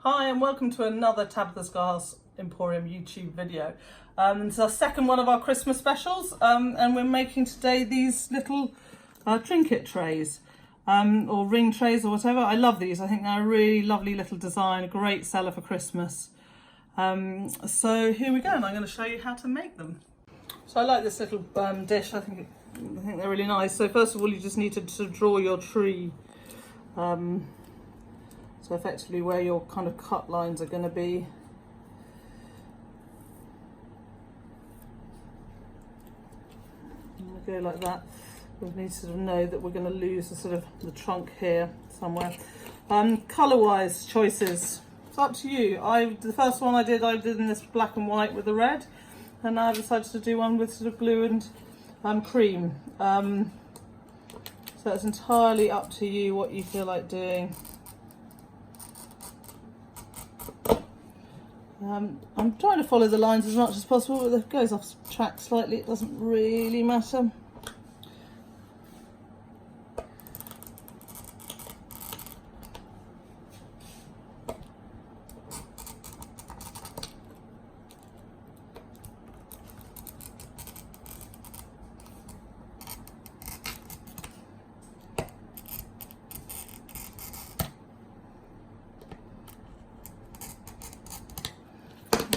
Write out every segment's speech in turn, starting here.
Hi and welcome to another Tabitha's Glass Emporium YouTube video. It's our second one of our Christmas specials and we're making today these little trinket trays or ring trays or whatever. I love these. I think they're a really lovely little design, a great seller for Christmas. So here we go, and I'm going to show you how to make them. So I like this little dish. I think they're really nice. So first of all, you just need to draw your tree. So effectively where your kind of cut lines are going to be. And we'll go like that. We need to sort of know that we're going to lose the trunk here somewhere. Colour wise choices, it's up to you. The first one I did in this black and white with the red, and now I've decided to do one with sort of blue and cream. So it's entirely up to you what you feel like doing. I'm trying to follow the lines as much as possible, but if it goes off track slightly, it doesn't really matter.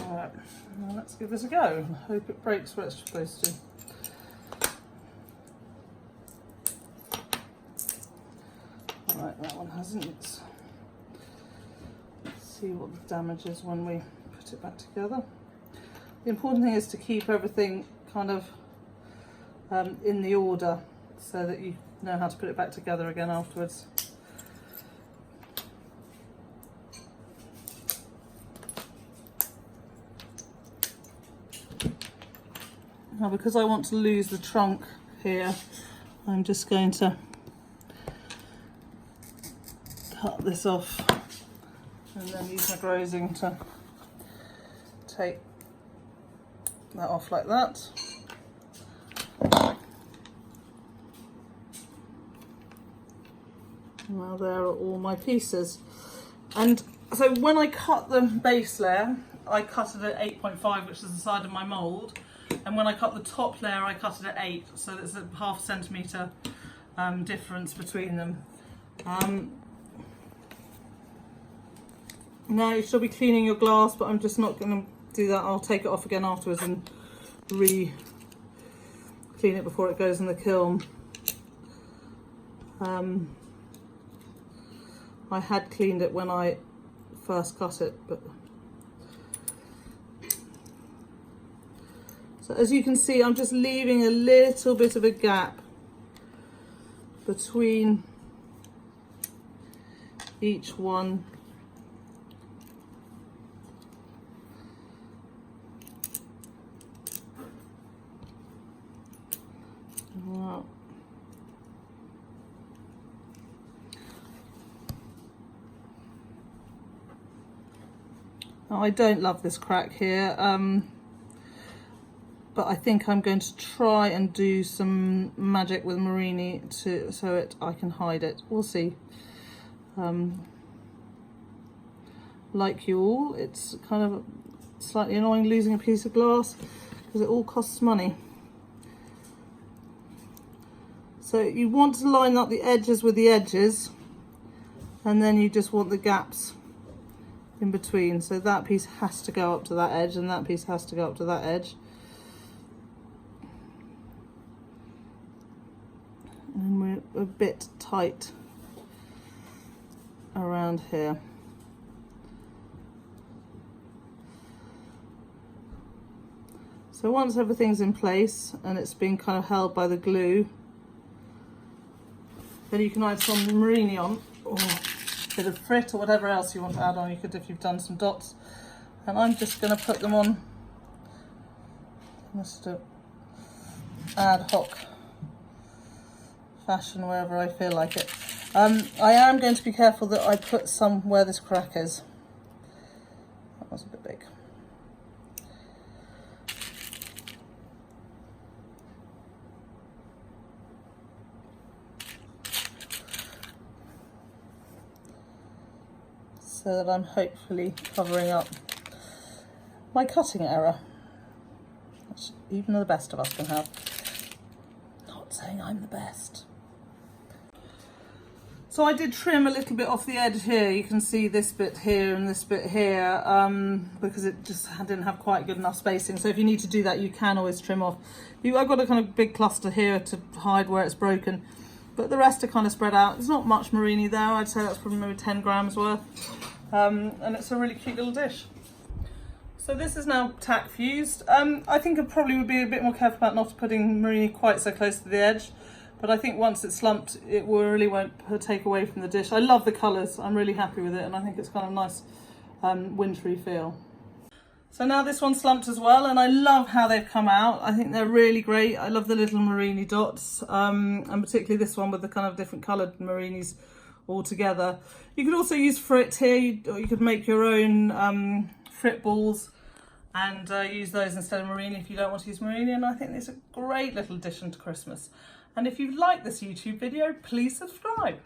Alright, well, let's give this a go. I hope it breaks where it's supposed to. Alright, that one hasn't. Let's see what the damage is when we put it back together. The important thing is to keep everything kind of in the order so that you know how to put it back together again afterwards. Now, because I want to lose the trunk here, I'm just going to cut this off and then use my grazing to take that off like that. Now there are all my pieces. And so when I cut the base layer, I cut it at 8.5, which is the side of my mould. And when I cut the top layer, I cut it at 8, so there's a ½ centimetre difference between them. Now you should be cleaning your glass, but I'm just not going to do that. I'll take it off again afterwards and re-clean it before it goes in the kiln. I had cleaned it when I first cut it, but so as you can see, I'm just leaving a little bit of a gap between each one. Wow. Now, I don't love this crack here. But I think I'm going to try and do some magic with murrine so I can hide it. We'll see. Like you all, it's kind of slightly annoying losing a piece of glass because it all costs money. So you want to line up the edges with the edges, and then you just want the gaps in between. So that piece has to go up to that edge, and that piece has to go up to that edge. And we're a bit tight around here. So once everything's in place and it's been kind of held by the glue, then you can add some murrine on, or a bit of frit or whatever else you want to add on. You could if you've done some dots. And I'm just going to put them on just a ad hoc fashion wherever I feel like it. I am going to be careful that I put some where this crack is. That was a bit big. so that I'm hopefully covering up my cutting error, which even the best of us can have. Not saying I'm the best. So I did trim a little bit off the edge here. You can see this bit here and this bit here because it just didn't have quite good enough spacing. So if you need to do that, you can always trim off. I've got a kind of big cluster here to hide where it's broken, but the rest are kind of spread out. There's not much murrine there. I'd say that's probably maybe 10 grams worth. And it's a really cute little dish. So this is now tack fused. I think I probably would be a bit more careful about not putting murrine quite so close to the edge. But I think once it's slumped, it really won't take away from the dish. I love the colours. I'm really happy with it, and I think it's kind of a nice wintry feel. So now this one's slumped as well, and I love how they've come out. I think they're really great. I love the little murrine dots, and particularly this one with the kind of different coloured murrines all together. You could also use frit here, or you could make your own frit balls and use those instead of murrine if you don't want to use murrine. And I think it's a great little addition to Christmas. And if you like this YouTube video, please subscribe.